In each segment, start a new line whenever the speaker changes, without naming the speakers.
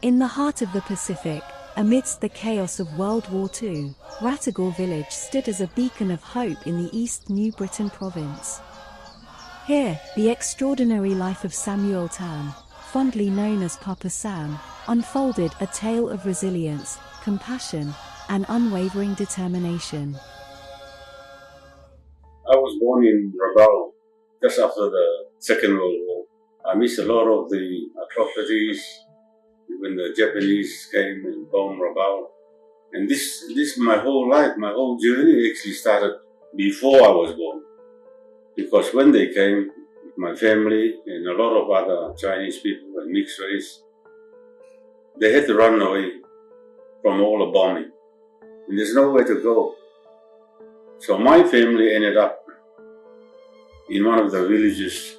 In the heart of the Pacific, amidst the chaos of World War II, Ratagor village stood as a beacon of hope in the East New Britain province. Here, the extraordinary life of Samuel Tam, fondly known as Papa Sam, unfolded a tale of resilience, compassion, and unwavering determination.
I was born in Rabaul, just after the Second World War. I missed a lot of the atrocities when the Japanese came and bombed Rabaul. And this my whole life, my whole journey actually started before I was born. Because when they came, my family and a lot of other Chinese people and mixed race, they had to run away from all the bombing. And there's nowhere to go. So my family ended up in one of the villages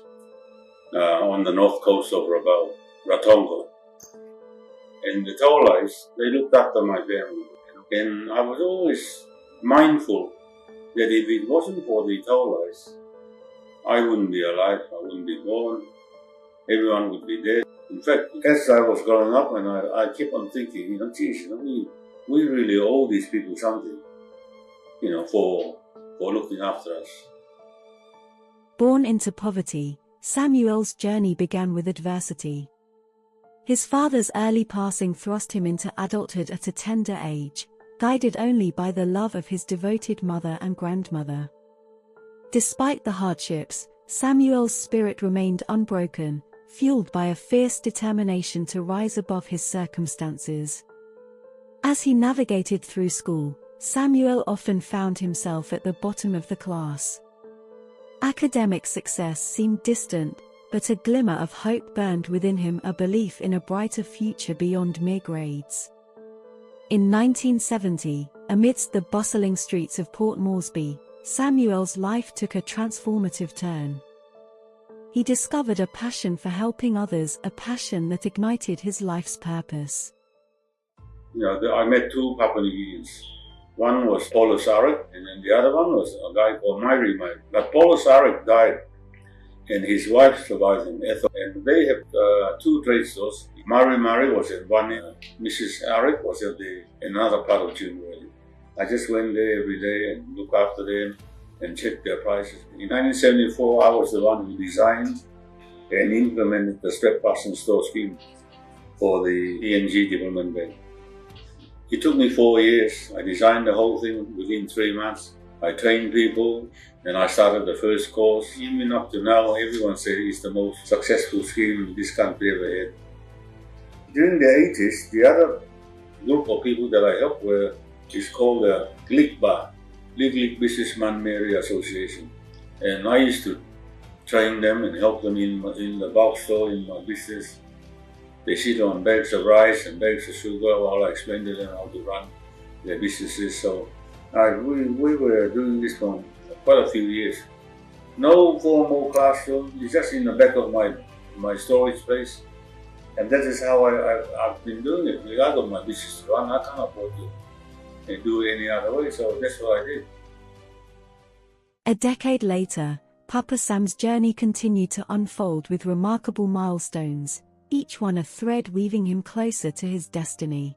on the north coast of Rabaul, Ratonga. And the Tolais, they looked after my family. And I was always mindful that if it wasn't for the Tolais, I wouldn't be alive, I wouldn't be born, everyone would be dead. In fact, as I was growing up, and I kept on thinking, geez, we really owe these people something, for looking after us.
Born into poverty, Samuel's journey began with adversity. His father's early passing thrust him into adulthood at a tender age, guided only by the love of his devoted mother and grandmother. Despite the hardships, Samuel's spirit remained unbroken, fueled by a fierce determination to rise above his circumstances. As he navigated through school, Samuel often found himself at the bottom of the class. Academic success seemed distant, but a glimmer of hope burned within him, a belief in a brighter future beyond mere grades. In 1970, amidst the bustling streets of Port Moresby, Samuel's life took a transformative turn. He discovered a passion for helping others, a passion that ignited his life's purpose.
I met two Papua New Guineans. One was Paulus Arik, and then the other one was a guy called Mairi. But Paulus Arik died, and his wife survived him, Ethel. And they have two trade stores. Mari was at one end, Mrs. Arik was at another part of Junwelly. I just went there every day and looked after them and checked their prices. In 1974, I was the one who designed and implemented the strap fasten store scheme for the PNG Development Bank. It took me 4 years. I designed the whole thing within 3 months. I trained people and I started the first course. Even up to now, everyone says it's the most successful scheme this country ever had. During the 80s, the other group of people that I helped is called the GLICBA, Legal Businessman Mary Association. And I used to train them and help them in the bulk store in my business. They sit on bags of rice and bags of sugar while I explain to them how to run their businesses. So we were doing this for quite a few years. No formal classroom, it's just in the back of my storage space. And that is how I've been doing it. I got my business to run, I can't afford to do it any other way, so that's what I did.
A decade later, Papa Sam's journey continued to unfold with remarkable milestones, each one a thread weaving him closer to his destiny.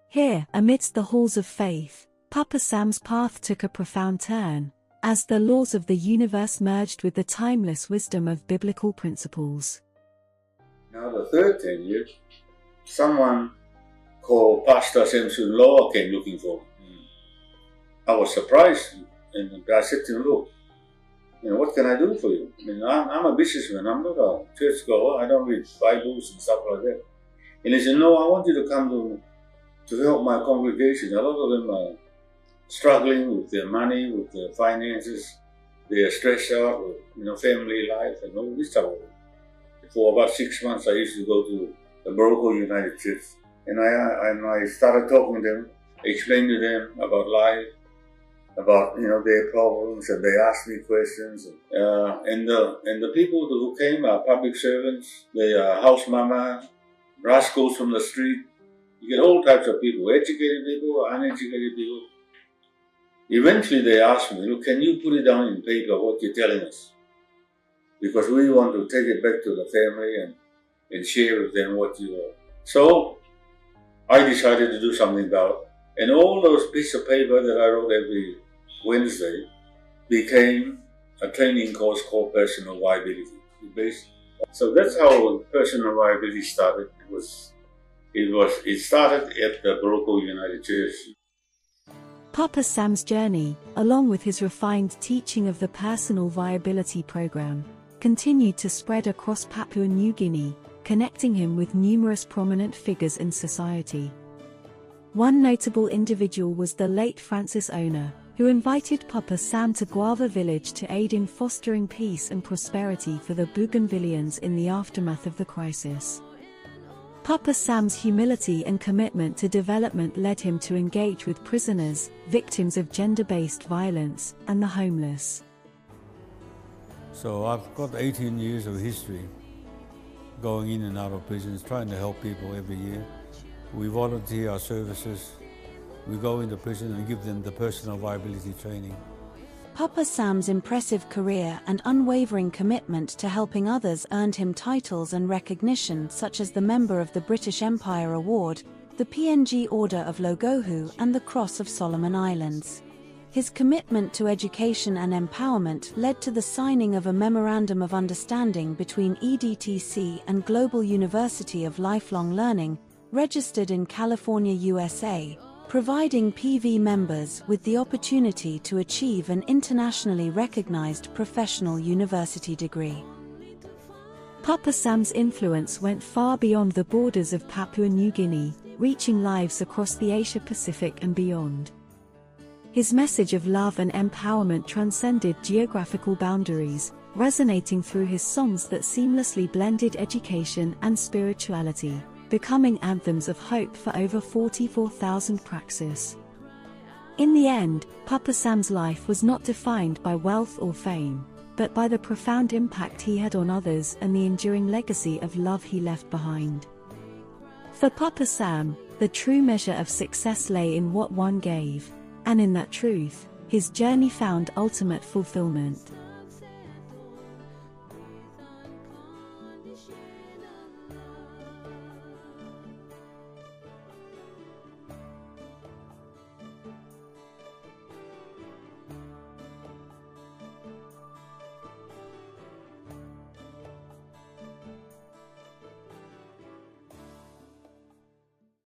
Here, amidst the halls of faith, Papa Sam's path took a profound turn, as the laws of the universe merged with the timeless wisdom of biblical principles.
Now the third tenure, someone called Pastor Samson Loa came looking for me. I was surprised, and I said to him, look, what can I do for you? I'm a businessman, I'm not a churchgoer, I don't read Bibles and stuff like that. And he said, no, I want you to come to help my congregation. A lot of them are struggling with their money, with their finances. They are stressed out with family life and all this stuff. For about 6 months, I used to go to the Morocco United Church. And I started talking to them, explaining to them about life, about their problems, and they asked me questions. And the people who came are public servants, they are house mama, rascals from the street. You get all types of people, educated people, uneducated people. Eventually they asked me, look, can you put it down in paper what you're telling us? Because we want to take it back to the family and share with them what you So I decided to do something about it. And all those pieces of paper that I wrote every Wednesday became a training course called Personal Viability. So that's how Personal Viability started. It started at the Baroque United Church.
Papa Sam's journey, along with his refined teaching of the Personal Viability program, continued to spread across Papua New Guinea, connecting him with numerous prominent figures in society. One notable individual was the late Francis Ona, who invited Papa Sam to Guava village to aid in fostering peace and prosperity for the Bougainvilleans in the aftermath of the crisis. Papa Sam's humility and commitment to development led him to engage with prisoners, victims of gender-based violence, and the homeless.
So I've got 18 years of history going in and out of prisons, trying to help people every year. We volunteer our services. We go into prison and give them the personal viability training.
Papa Sam's impressive career and unwavering commitment to helping others earned him titles and recognition such as the Member of the British Empire Award, the PNG Order of Logohu and the Cross of Solomon Islands. His commitment to education and empowerment led to the signing of a Memorandum of Understanding between EDTC and Global University of Lifelong Learning, registered in California, USA, providing PV members with the opportunity to achieve an internationally recognized professional university degree.
Papa Sam's influence went far beyond the borders of Papua New Guinea, reaching lives across the Asia-Pacific and beyond. His message of love and empowerment transcended geographical boundaries, resonating through his songs that seamlessly blended education and spirituality, becoming anthems of hope for over 44,000 praxis. In the end, Papa Sam's life was not defined by wealth or fame, but by the profound impact he had on others and the enduring legacy of love he left behind. For Papa Sam, the true measure of success lay in what one gave, and in that truth, his journey found ultimate fulfillment.